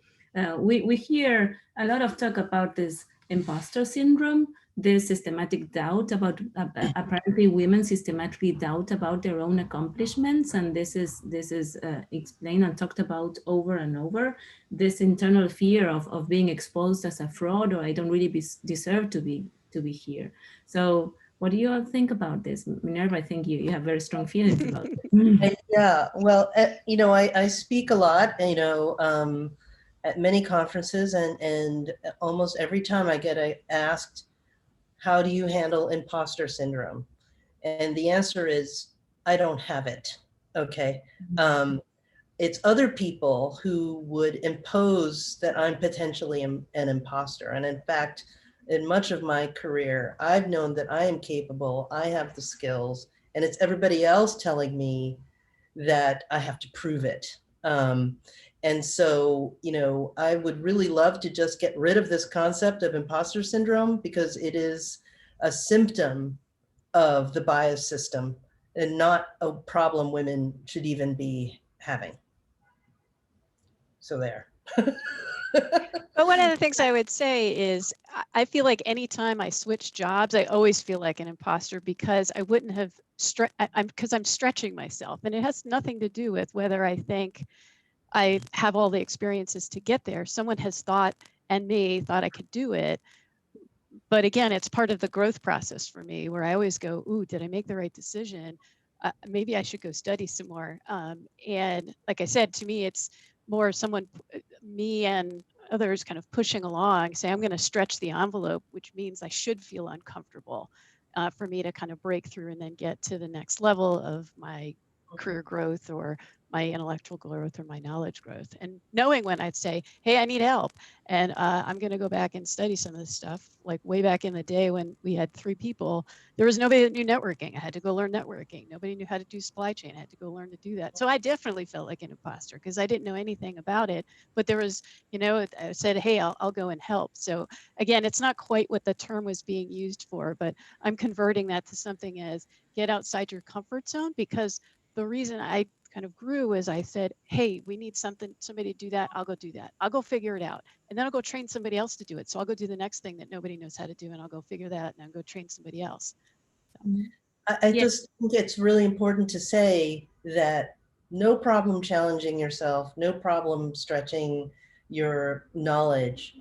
We hear a lot of talk about this imposter syndrome, this systematic doubt about, apparently women systematically doubt about their own accomplishments. And this is explained and talked about over and over, this internal fear of being exposed as a fraud, or I don't really deserve to be here. So what do you all think about this? Minerva, I think you have very strong feelings about it. Yeah, well, I speak a lot, at many conferences, and almost every time I get asked, how do you handle imposter syndrome? And the answer is, I don't have it, okay? It's other people who would impose that I'm potentially an imposter. And in fact, in much of my career, I've known that I am capable, I have the skills, and it's everybody else telling me that I have to prove it. And so, I would really love to just get rid of this concept of imposter syndrome, because it is a symptom of the bias system and not a problem women should even be having. So there. But one of the things I would say is I feel like anytime I switch jobs, I always feel like an imposter, because I wouldn't have because I'm stretching myself, and it has nothing to do with whether I think I have all the experiences to get there. Someone has thought I could do it. But again, it's part of the growth process for me, where I always go, ooh, did I make the right decision? Maybe I should go study some more. And like I said, to me, it's more me and others kind of pushing along, say, I'm going to stretch the envelope, which means I should feel uncomfortable for me to kind of break through and then get to the next level of my career growth or my intellectual growth or my knowledge growth. And knowing when I'd say, hey, I need help, and I'm going to go back and study some of this stuff. Like way back in the day when we had 3 people, there was nobody that knew networking. I had to go learn networking. Nobody knew how to do supply chain. I had to go learn to do that. So I definitely felt like an imposter because I didn't know anything about it. But there was, I said, hey, I'll go and help. So again, it's not quite what the term was being used for, but I'm converting that to something as get outside your comfort zone, because the reason I kind of grew as I said, hey, we need somebody to do that. I'll go do that. I'll go figure it out. And then I'll go train somebody else to do it. So I'll go do the next thing that nobody knows how to do, and I'll go figure that out, and I'll go train somebody else. So. I just think it's really important to say that no problem challenging yourself, no problem stretching your knowledge,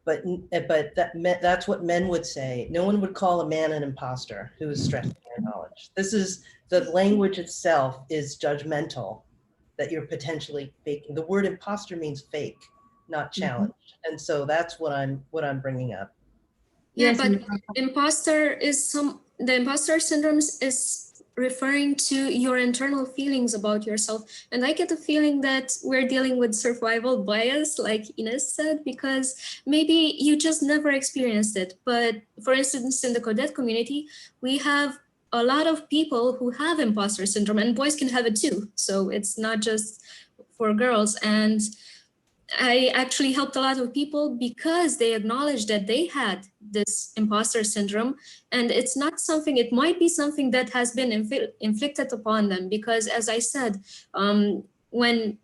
but that's what men would say. No one would call a man an imposter who is stretching their knowledge. This is, the language itself is judgmental, that you're potentially faking. The word imposter means fake, not challenge. And so that's what I'm bringing up. Yeah, Yes, but the imposter syndrome is referring to your internal feelings about yourself. And I get the feeling that we're dealing with survival bias, like Ines said, because maybe you just never experienced it. But for instance, in the cadet community, we have a lot of people who have imposter syndrome, and boys can have it too. So it's not just for girls. And I actually helped a lot of people because they acknowledged that they had this imposter syndrome, and it's not something, it might be something that has been inflicted upon them, because as I said, when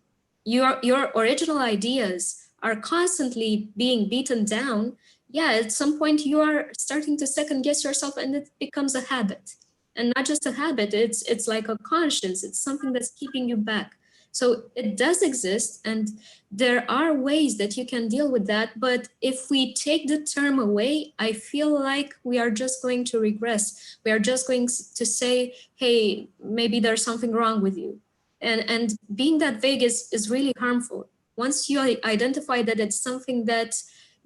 your original ideas are constantly being beaten down, yeah, at some point you are starting to second guess yourself, and it becomes a habit. And not just a habit, it's like a conscience, it's something that's keeping you back. So it does exist, and there are ways that you can deal with that. But if we take the term away, I feel like we are just going to regress. We are just going to say, hey, maybe there's something wrong with you. And being that vague is really harmful. Once you identify that it's something that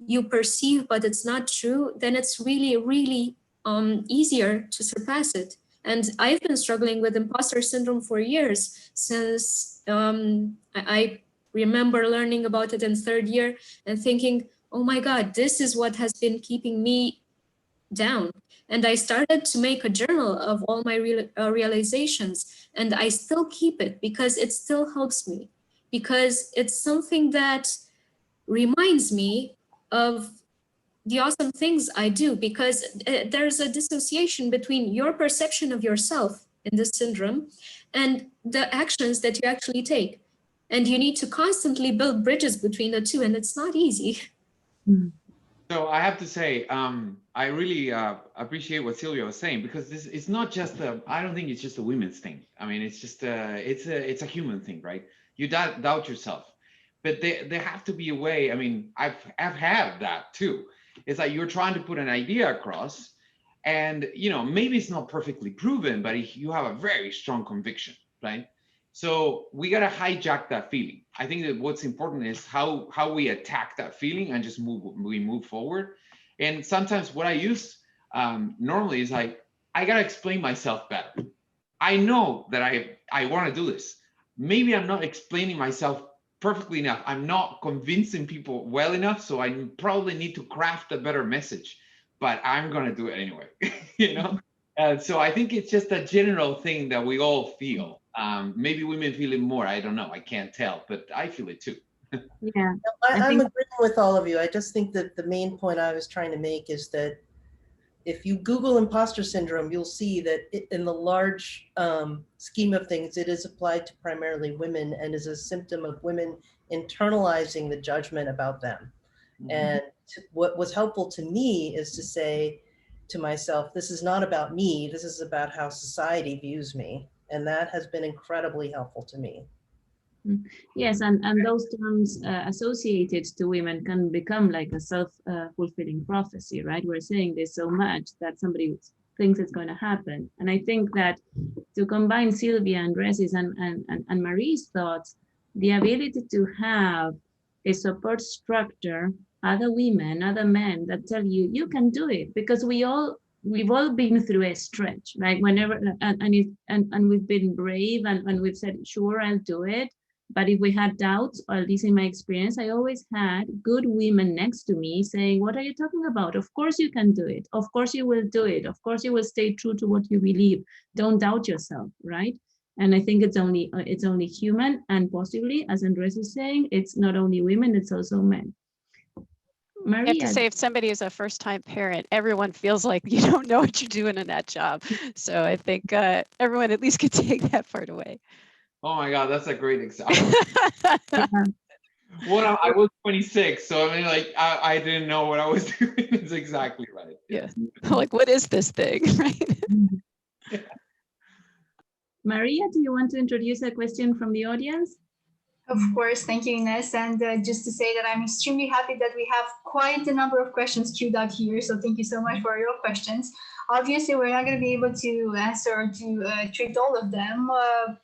you perceive, but it's not true, then it's really, really easier to surpass it. And I've been struggling with imposter syndrome for years, since I remember learning about it in third year and thinking, oh my God, this is what has been keeping me down. And I started to make a journal of all my realizations, and I still keep it because it still helps me, because it's something that reminds me of the awesome things I do, because there's a dissociation between your perception of yourself in this syndrome and the actions that you actually take. And you need to constantly build bridges between the two, and it's not easy. So I have to say, I really appreciate what Sylvia was saying, because this it's not just I don't think it's just a women's thing. I mean, it's just it's a human thing, right? You doubt yourself, but there have to be a way. I mean, I've had that too. It's like you're trying to put an idea across, and maybe it's not perfectly proven, but you have a very strong conviction, right? So we gotta hijack that feeling. I think that what's important is how we attack that feeling and just move forward. And sometimes what I use normally is like, I gotta explain myself better. I know that I want to do this. Maybe I'm not explaining myself perfectly enough. I'm not convincing people well enough, so I probably need to craft a better message. But I'm gonna do it anyway, So I think it's just a general thing that we all feel. Maybe women feel it more. I don't know. I can't tell, but I feel it too. Yeah, I'm agreeing with all of you. I just think that the main point I was trying to make is that if you Google imposter syndrome, you'll see that in the large scheme of things, it is applied to primarily women and is a symptom of women internalizing the judgment about them. Mm-hmm. And what was helpful to me is to say to myself, this is not about me, this is about how society views me. And that has been incredibly helpful to me. Yes, and those terms associated to women can become like a self-fulfilling prophecy, right? We're saying this so much that somebody thinks it's going to happen. And I think that to combine Sylvia and Resi's and Marie's thoughts, the ability to have a support structure, other women, other men that tell you, you can do it, because we've all been through a stretch, right? Whenever, and we've been brave and we've said, sure, I'll do it. But if we had doubts, or at least in my experience, I always had good women next to me saying, what are you talking about? Of course you can do it. Of course you will do it. Of course you will stay true to what you believe. Don't doubt yourself, right? And I think it's only human, and possibly, as Andres is saying, it's not only women, it's also men. Maria. I have to say, if somebody is a first-time parent, everyone feels like you don't know what you're doing in that job. So I think everyone at least could take that part away. Oh my God, that's a great example. Well, I was 26, so I mean, like, I didn't know what I was doing. It's exactly right. Yeah. Like, what is this thing, right? Yeah. Maria, do you want to introduce a question from the audience? Of course, thank you, Ines. And just to say that I'm extremely happy that we have quite a number of questions queued up here. So thank you so much for your questions. Obviously, we're not going to be able to answer or to treat all of them.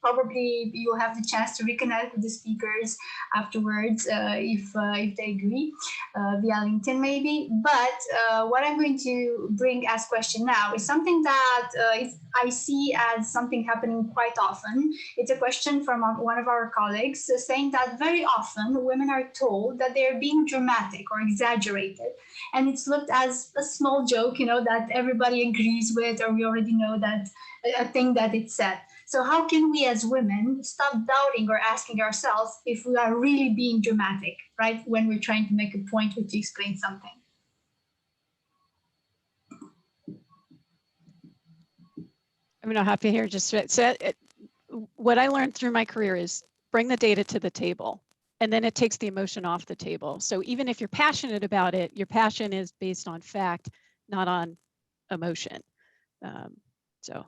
Probably you'll have the chance to reconnect with the speakers afterwards if they agree via LinkedIn maybe. But what I'm going to bring as question now is something that I see as something happening quite often. It's a question from one of our colleagues saying that very often women are told that they're being dramatic or exaggerated. And it's looked as a small joke, that everybody agrees with, or we already know that a thing that it said. So how can we as women stop doubting or asking ourselves if we are really being dramatic, right? When we're trying to make a point or to explain something. I'm not happy here. Just so what I learned through my career is bring the data to the table, and then it takes the emotion off the table. So even if you're passionate about it, your passion is based on fact, not on emotion. So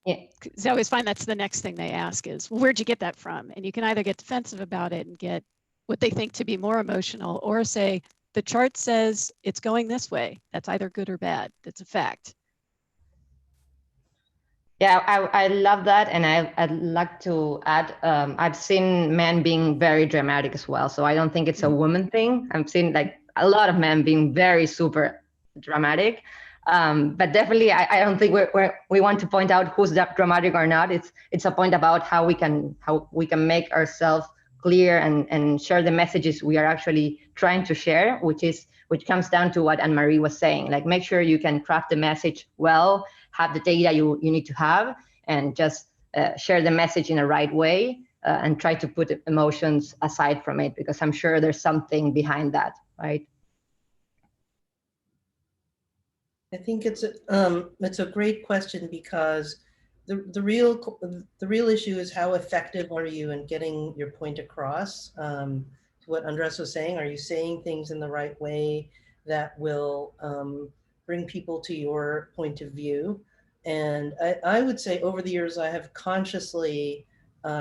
Yeah. I always find that's the next thing they ask is, well, where'd you get that from? And you can either get defensive about it and get what they think to be more emotional, or say, the chart says it's going this way. That's either good or bad. That's a fact. Yeah, I love that. And I'd like to add, I've seen men being very dramatic as well. So I don't think it's a woman thing. I've seen like a lot of men being very super dramatic. But definitely, I don't think we want to point out who's dramatic or not. It's a point about how we can make ourselves clear and share the messages we are actually trying to share, which comes down to what Anne-Marie was saying. Like, make sure you can craft the message well, have the data you need to have, and just share the message in the right way, and try to put emotions aside from it, because I'm sure there's something behind that, right? I think it's a great question, because the real issue is how effective are you in getting your point across. To what Andres was saying, are you saying things in the right way that will bring people to your point of view? And I would say over the years, I have consciously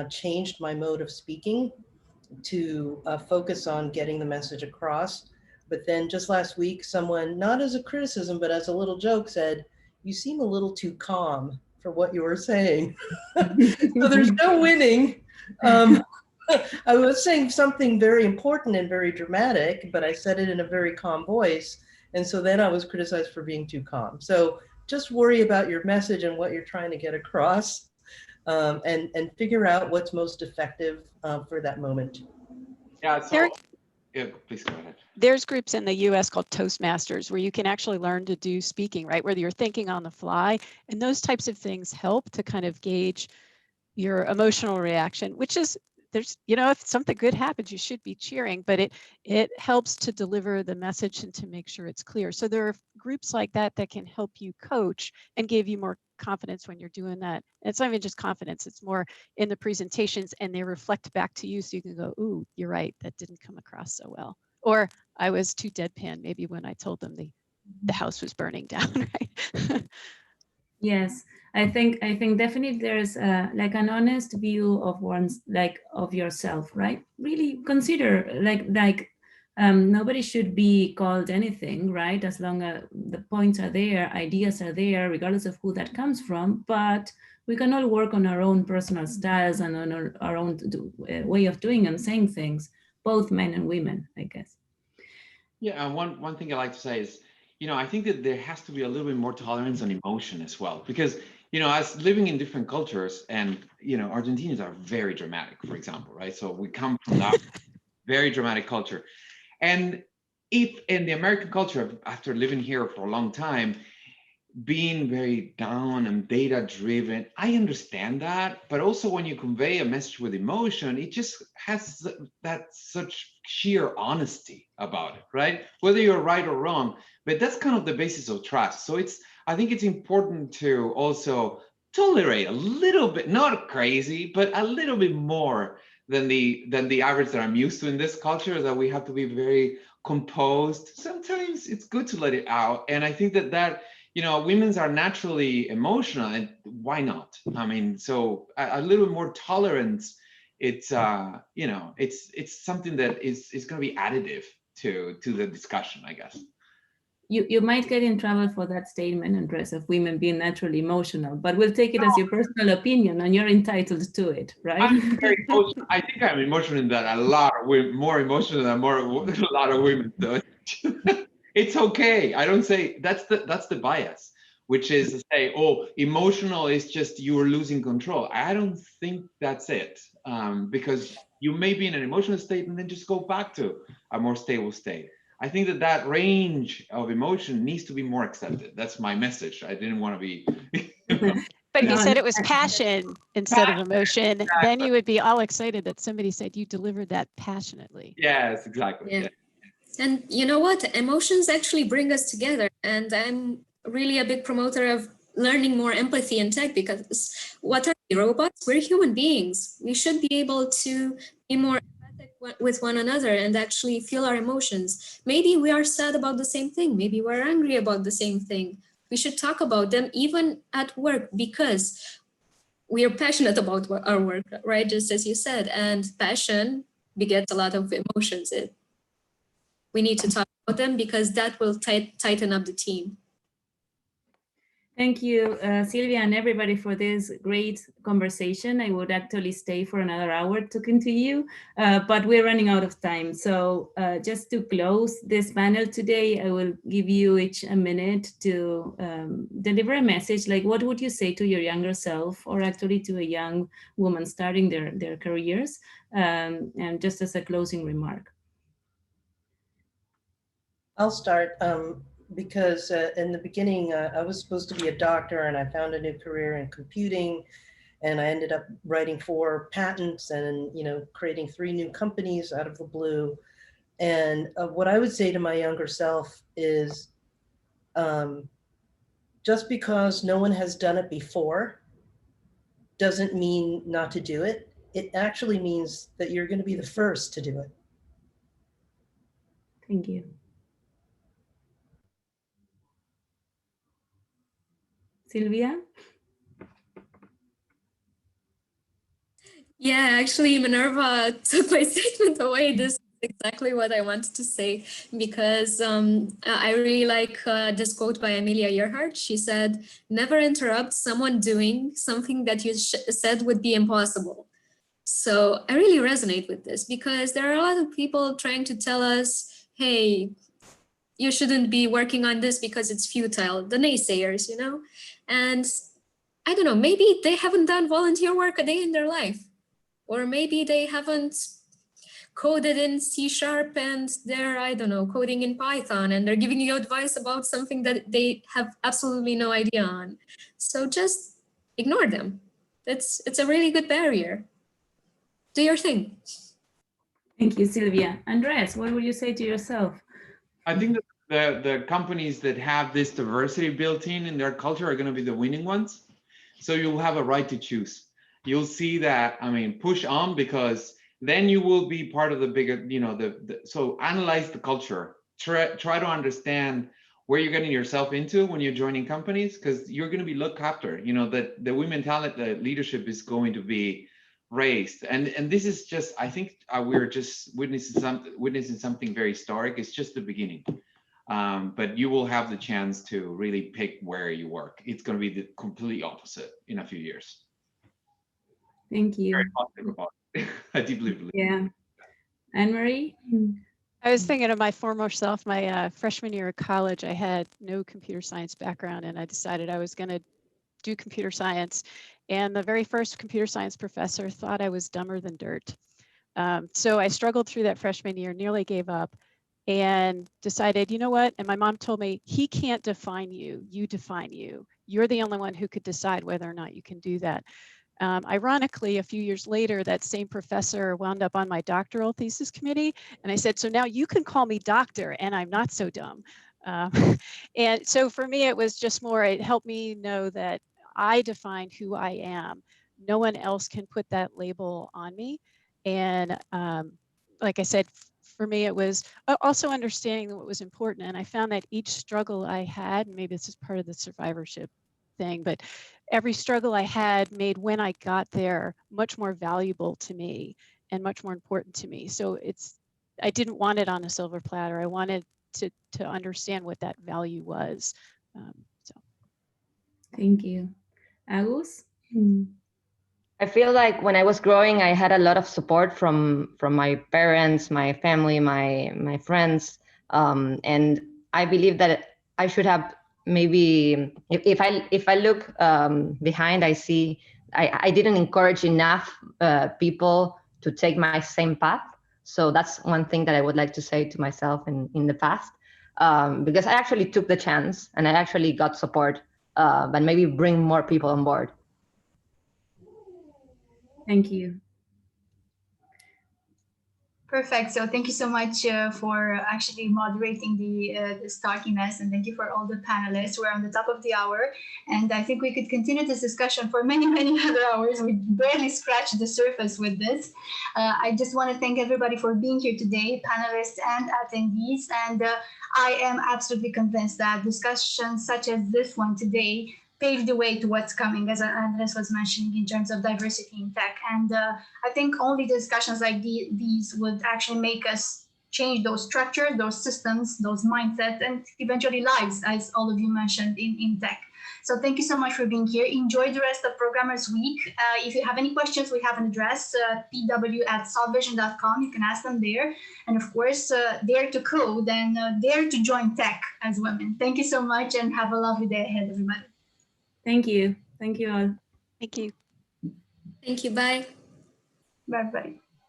changed my mode of speaking to focus on getting the message across. But then just last week, someone, not as a criticism, but as a little joke, said, "You seem a little too calm for what you were saying." So there's no winning. I was saying something very important and very dramatic, but I said it in a very calm voice. And so then I was criticized for being too calm. So just worry about your message and what you're trying to get across, and figure out what's most effective for that moment. Yeah, so yeah, please go ahead. There's groups in the US called Toastmasters where you can actually learn to do speaking, right? Whether you're thinking on the fly, and those types of things help to kind of gauge your emotional reaction, which is, there's, you know, if something good happens, you should be cheering, but it helps to deliver the message and to make sure it's clear. So there are groups like that that can help you coach and give you more confidence when you're doing that. And it's not even just confidence, it's more in the presentations, and they reflect back to you so you can go, ooh, you're right, that didn't come across so well. Or I was too deadpan maybe when I told them the house was burning down, right? Yes, I think definitely there's like an honest view of one's, like, of yourself, right? Really consider nobody should be called anything, right? As long as the points are there, ideas are there, regardless of who that comes from. But we can all work on our own personal styles and on our own way of doing and saying things, both men and women, I guess. Yeah, and one thing I like to say is, you know, I think that there has to be a little bit more tolerance on emotion as well, because, you know, as living in different cultures, and, you know, Argentinians are very dramatic, for example, right? So we come from that very dramatic culture. And if in the American culture, after living here for a long time, being very down and data driven, I understand that. But also when you convey a message with emotion, it just has that such sheer honesty about it, right? Whether you're right or wrong, but that's kind of the basis of trust. So I think it's important to also tolerate a little bit, not crazy, but a little bit more than the average that I'm used to in this culture, that we have to be very composed. Sometimes it's good to let it out. And I think that you know, women's are naturally emotional, and why not? I mean, so a little more tolerance, it's you know, it's something that is going to be additive to the discussion, I guess. You might get in trouble for that statement, Andres, of women being naturally emotional, but we'll take it as your personal opinion, and you're entitled to it, right? I'm very emotional. I think I'm emotional that a lot of women, more emotional than a lot of women. So it's okay. I don't say that's the bias, which is to say, oh, emotional is just you're losing control. I don't think that's it, because you may be in an emotional state and then just go back to a more stable state. I think that that range of emotion needs to be more accepted. That's my message. I didn't want to be. But if you No, said it was passion instead of emotion, then you would be all excited that somebody said you delivered that passionately. Yes, exactly. Yeah. Yeah. And you know what? Emotions actually bring us together. And I'm really a big promoter of learning more empathy in tech, because what are we, robots? We're human beings. We should be able to be more empathic with one another and actually feel our emotions. Maybe we are sad about the same thing. Maybe we're angry about the same thing. We should talk about them even at work, because we are passionate about our work, right? Just as you said, and passion begets a lot of emotions. We need to talk about them, because that will tighten up the team. Thank you, Sylvia, and everybody for this great conversation. I would actually stay for another hour talking to you, but we're running out of time. So just to close this panel today, I will give you each a minute to deliver a message. Like, what would you say to your younger self, or actually to a young woman starting their careers, and just as a closing remark? I'll start because in the beginning, I was supposed to be a doctor, and I found a new career in computing, and I ended up writing 4 patents and, creating 3 new companies out of the blue. And what I would say to my younger self is, just because no one has done it before doesn't mean not to do it. It actually means that you're going to be the first to do it. Thank you. Sylvia? Yeah, actually, Minerva took my statement away. This is exactly what I wanted to say, because I really like this quote by Amelia Earhart. She said, "Never interrupt someone doing something that you said would be impossible." So I really resonate with this, because there are a lot of people trying to tell us, hey, you shouldn't be working on this because it's futile, the naysayers, And I don't know, maybe they haven't done volunteer work a day in their life. Or maybe they haven't coded in C# and they're, I don't know, coding in Python, and they're giving you advice about something that they have absolutely no idea on. So just ignore them. It's a really good barrier. Do your thing. Thank you, Sylvia. Andres, what would you say to yourself? I think that the companies that have this diversity built in their culture are going to be the winning ones. So you'll have a right to choose. You'll see that, push on, because then you will be part of the bigger, so analyze the culture. Try to understand where you're getting yourself into when you're joining companies, because you're going to be looked after. That the women talent, the leadership is going to be raised, and this is just, I think we're just witnessing something very historic. It's just the beginning, but you will have the chance to really pick where you work. It's going to be the complete opposite in a few years. Thank you. Very positive about it. I deeply believe. Yeah. Anne-Marie? I was thinking of my former self. My freshman year of college, I had no computer science background, and I decided I was going to do computer science. And the very first computer science professor thought I was dumber than dirt. So I struggled through that freshman year, nearly gave up, and decided, you know what? And my mom told me, he can't define you, you define you. You're the only one who could decide whether or not you can do that. Ironically, a few years later, that same professor wound up on my doctoral thesis committee. And I said, so now you can call me doctor, and I'm not so dumb. And so for me, it was just more, it helped me know that I define who I am. No one else can put that label on me. And like I said, for me, it was also understanding what was important. And I found that each struggle I had, and maybe this is part of the survivorship thing, but every struggle I had made when I got there much more valuable to me and much more important to me. So I didn't want it on a silver platter. I wanted to understand what that value was. So. Thank you. Agus? I feel like when I was growing, I had a lot of support from my parents, my family, my friends, and I believe that I should have maybe, if I look behind, I see I didn't encourage enough people to take my same path. So that's one thing that I would like to say to myself in the past, because I actually took the chance and I actually got support, but maybe bring more people on board. Thank you. Perfect. So thank you so much for actually moderating the stockiness, and thank you for all the panelists. We're on the top of the hour, and I think we could continue this discussion for many, many other hours. We barely scratched the surface with this. I just want to thank everybody for being here today, panelists and attendees. And I am absolutely convinced that discussions such as this one today pave the way to what's coming, as Andres was mentioning, in terms of diversity in tech. And I think only discussions like these would actually make us change those structures, those systems, those mindsets, and eventually lives, as all of you mentioned in tech. So thank you so much for being here. Enjoy the rest of Programmers Week. If you have any questions, we have an address, pw@solvevision.com. You can ask them there. And of course, dare to code and dare to join tech as women. Thank you so much and have a lovely day ahead, everybody. Thank you. Thank you all. Thank you. Thank you. Bye. Bye-bye.